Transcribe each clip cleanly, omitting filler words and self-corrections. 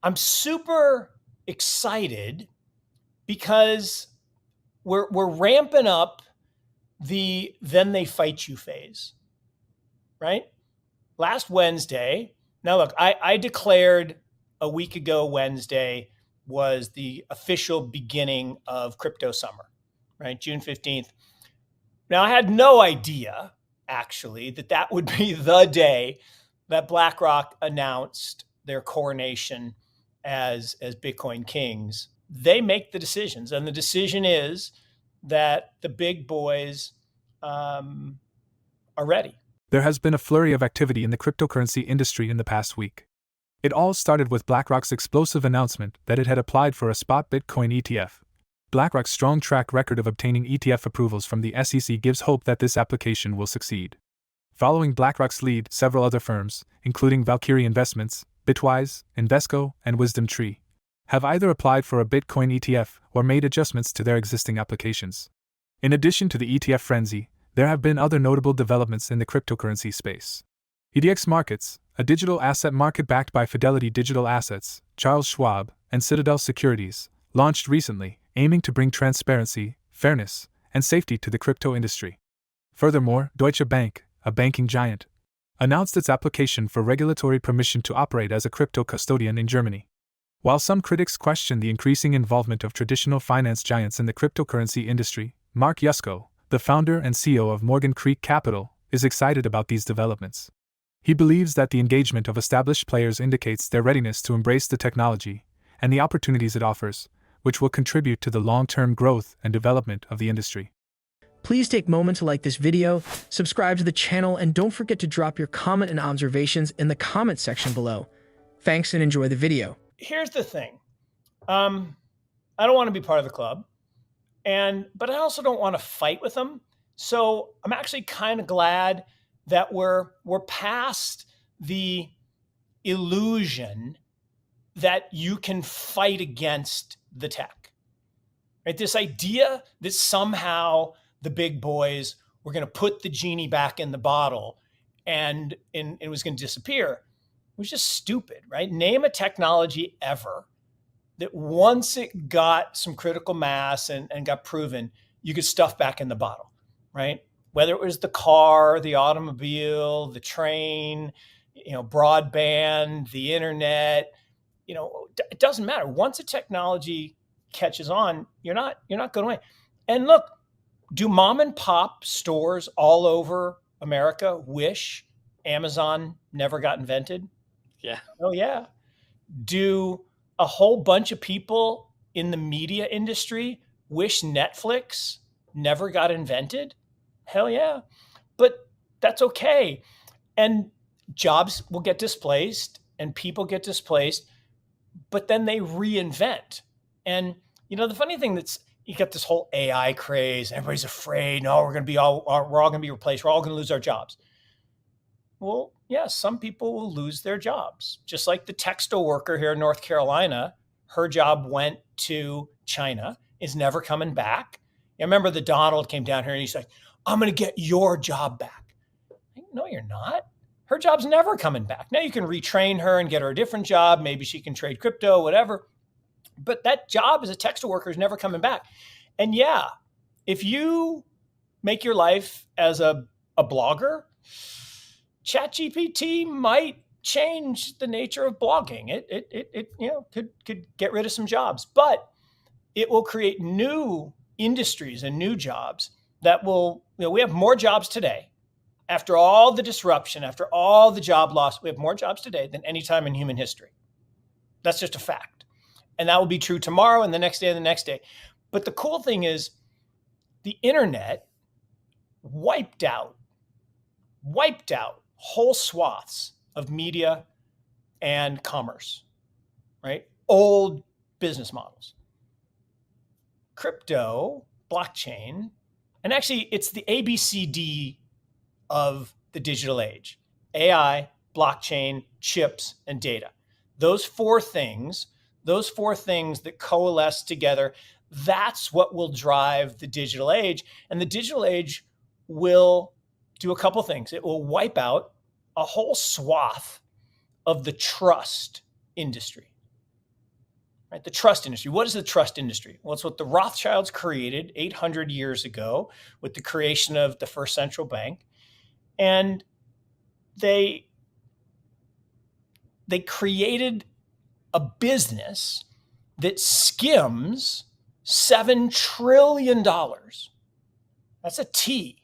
I'm super excited because we're ramping up the then they fight you phase, right? Last Wednesday, now look, I declared a week ago Wednesday was the official beginning of crypto summer, right? June 15th. Now I had no idea actually that would be the day that BlackRock announced their coronation as Bitcoin kings. They make the decisions, and the decision is that the big boys are ready. There has been a flurry of activity in the cryptocurrency industry in the past week. It all started with BlackRock's explosive announcement that it had applied for a spot Bitcoin ETF. BlackRock's strong track record of obtaining ETF approvals from the SEC gives hope that this application will succeed. Following BlackRock's lead, several other firms, including Valkyrie Investments, Bitwise, Invesco, and WisdomTree, have either applied for a Bitcoin ETF or made adjustments to their existing applications. In addition to the ETF frenzy, there have been other notable developments in the cryptocurrency space. EDX Markets, a digital asset market backed by Fidelity Digital Assets, Charles Schwab, and Citadel Securities, launched recently, aiming to bring transparency, fairness, and safety to the crypto industry. Furthermore, Deutsche Bank, a banking giant, announced its application for regulatory permission to operate as a crypto custodian in Germany. While some critics question the increasing involvement of traditional finance giants in the cryptocurrency industry, Mark Yusko, the founder and CEO of Morgan Creek Capital, is excited about these developments. He believes that the engagement of established players indicates their readiness to embrace the technology and the opportunities it offers, which will contribute to the long-term growth and development of the industry. Please take a moment to like this video, subscribe to the channel, and don't forget to drop your comment and observations in the comment section below. Thanks and enjoy the video. Here's the thing. I don't want to be part of the club, but I also don't want to fight with them. So I'm actually kind of glad that we're past the illusion that you can fight against the tech. Right? This idea that somehow the big boys were going to put the genie back in the bottle and it was going to disappear was just stupid, right? Name a technology ever that once it got some critical mass and got proven, you could stuff back in the bottle, right? Whether it was the car, the automobile, the train, broadband, the internet, it doesn't matter. Once a technology catches on, you're not going away. And look, do mom and pop stores all over America wish Amazon never got invented? Yeah. Oh yeah. Do a whole bunch of people in the media industry wish Netflix never got invented? Hell yeah. But that's okay. And jobs will get displaced and people get displaced, but then they reinvent. And the funny thing you got this whole AI craze. Everybody's afraid. No, we're all going to be replaced. We're all going to lose our jobs. Well, yeah, some people will lose their jobs. Just like the textile worker here in North Carolina, her job went to China, is never coming back. I remember the Donald came down here and he's like, I'm going to get your job back. No, you're not. Her job's never coming back. Now you can retrain her and get her a different job. Maybe she can trade crypto, whatever. But that job as a textile worker is never coming back. And yeah, if you make your life as a blogger, ChatGPT might change the nature of blogging. It could get rid of some jobs, but it will create new industries and new jobs that will, we have more jobs today. After all the disruption, after all the job loss, we have more jobs today than any time in human history. That's just a fact. And that will be true tomorrow and the next day and the next day. But the cool thing is the internet wiped out whole swaths of media and commerce, right? Old business models. Crypto, blockchain, and actually it's the ABCD of the digital age: AI, blockchain, chips, and data. Those four things that coalesce together, that's what will drive the digital age. And the digital age will do a couple things. It will wipe out a whole swath of the trust industry. right? The trust industry. What is the trust industry? Well, it's what the Rothschilds created 800 years ago with the creation of the first central bank. And they created a business that skims $7 trillion. That's a T.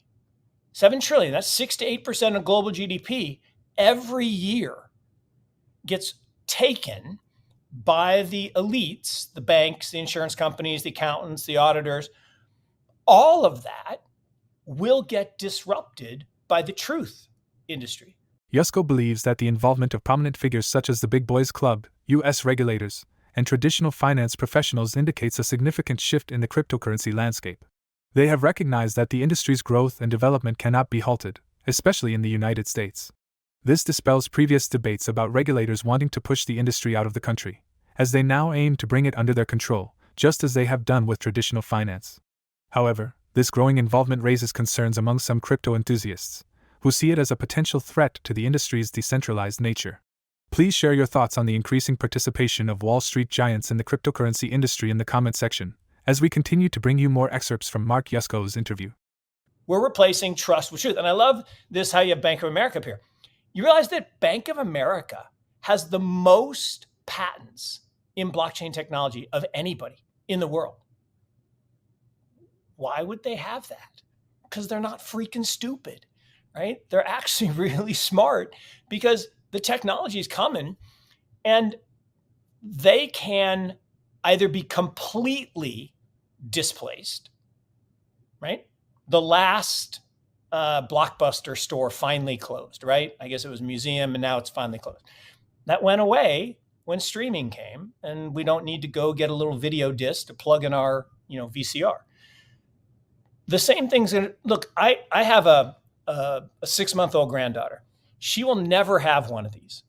7 trillion. That's 6 to 8% of global GDP every year gets taken by the elites, the banks, the insurance companies, the accountants, the auditors. All of that will get disrupted by the truth industry. Yusko believes that the involvement of prominent figures such as the Big Boys Club, U.S. regulators, and traditional finance professionals indicates a significant shift in the cryptocurrency landscape. They have recognized that the industry's growth and development cannot be halted, especially in the United States. This dispels previous debates about regulators wanting to push the industry out of the country, as they now aim to bring it under their control, just as they have done with traditional finance. However, this growing involvement raises concerns among some crypto enthusiasts, who see it as a potential threat to the industry's decentralized nature. Please share your thoughts on the increasing participation of Wall Street giants in the cryptocurrency industry in the comment section, as we continue to bring you more excerpts from Mark Yusko's interview. We're replacing trust with truth. And I love this, how you have Bank of America up here. You realize that Bank of America has the most patents in blockchain technology of anybody in the world. Why would they have that? Because they're not freaking stupid, right? They're actually really smart because the technology is coming and they can either be completely displaced, right? The last Blockbuster store finally closed, right? I guess it was a museum and now it's finally closed. That went away when streaming came and we don't need to go get a little video disc to plug in our, VCR. The same thing's gonna, look, I have a 6-month-old granddaughter. She will never have one of these,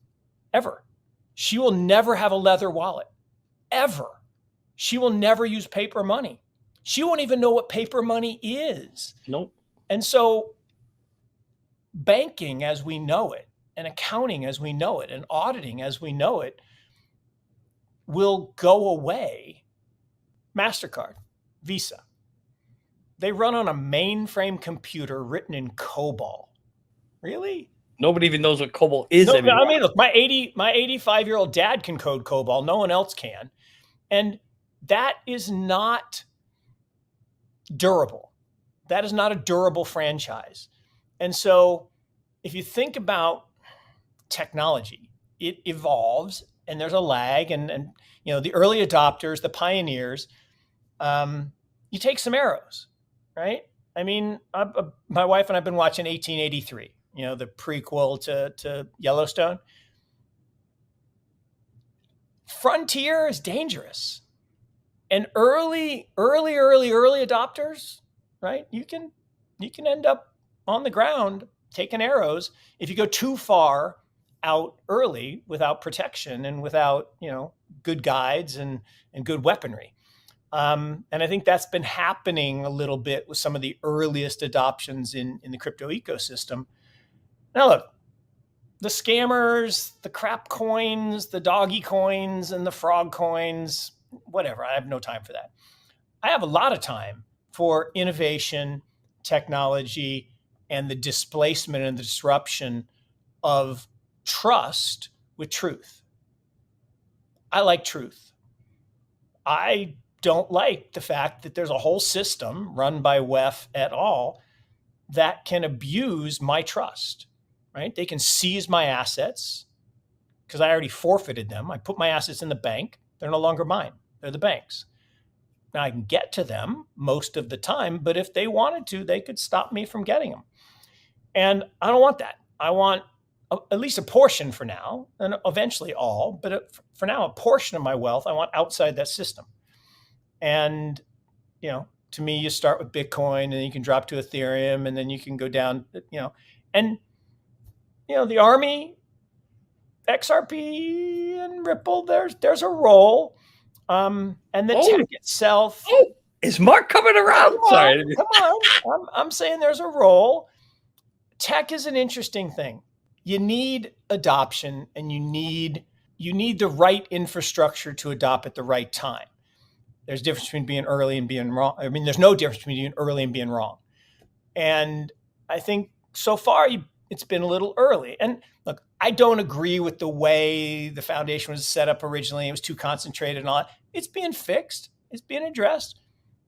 ever. She will never have a leather wallet, ever. She will never use paper money. She won't even know what paper money is. Nope. And so banking as we know it, and accounting as we know it, and auditing as we know it will go away. MasterCard, Visa, they run on a mainframe computer written in COBOL. Really? Nobody even knows what COBOL is anymore. I mean, look, my 85-year-old dad can code COBOL. No one else can. And that is not durable. That is not a durable franchise. And so if you think about technology, it evolves and there's a lag and the early adopters, the pioneers, you take some arrows, right? I mean, my wife and I've been watching 1883, the prequel to Yellowstone. Frontier is dangerous. And early adopters, right? You can end up on the ground taking arrows if you go too far out early without protection and without, good guides and good weaponry. And I think that's been happening a little bit with some of the earliest adoptions in the crypto ecosystem. Now look, the scammers, the crap coins, the doggy coins and the frog coins, whatever. I have no time for that. I have a lot of time for innovation, technology, and the displacement and the disruption of trust with truth. I like truth. I don't like the fact that there's a whole system run by WEF et al. That can abuse my trust, right? They can seize my assets because I already forfeited them. I put my assets in the bank. They're no longer mine. They're the bank's. Now I can get to them most of the time, but if they wanted to, they could stop me from getting them. And I don't want that. I want at least a portion for now, and eventually all, but for now, a portion of my wealth I want outside that system. And, to me, you start with Bitcoin and then you can drop to Ethereum and then you can go down, and, the Army, XRP and Ripple, there's a role. And the tech itself. Oh, is Mark coming around? Sorry. Come on. I'm saying there's a role. Tech is an interesting thing. You need adoption and you need you need the right infrastructure to adopt at the right time. There's a difference between being early and being wrong. I mean, there's no difference between being early and being wrong. And I think so far it's been a little early. And look, I don't agree with the way the foundation was set up originally. It was too concentrated and all that. It's being fixed. It's being addressed.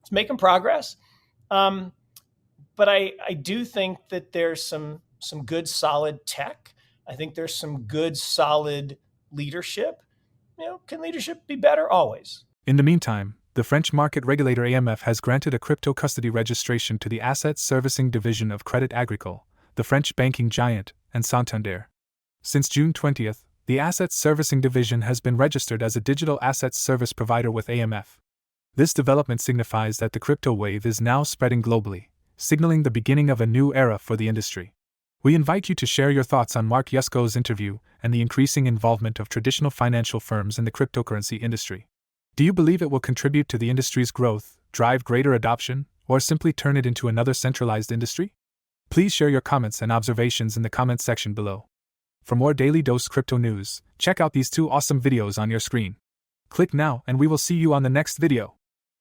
It's making progress. But I do think that there's some good, solid tech. I think there's some good, solid leadership. Can leadership be better? Always. In the meantime, the French market regulator AMF has granted a crypto custody registration to the Asset Servicing Division of Crédit Agricole, the French banking giant, and Santander. Since June 20th, the Asset Servicing Division has been registered as a digital assets service provider with AMF. This development signifies that the crypto wave is now spreading globally, signaling the beginning of a new era for the industry. We invite you to share your thoughts on Mark Yusko's interview and the increasing involvement of traditional financial firms in the cryptocurrency industry. Do you believe it will contribute to the industry's growth, drive greater adoption, or simply turn it into another centralized industry? Please share your comments and observations in the comments section below. For more Daily Dose Crypto news, check out these 2 awesome videos on your screen. Click now and we will see you on the next video.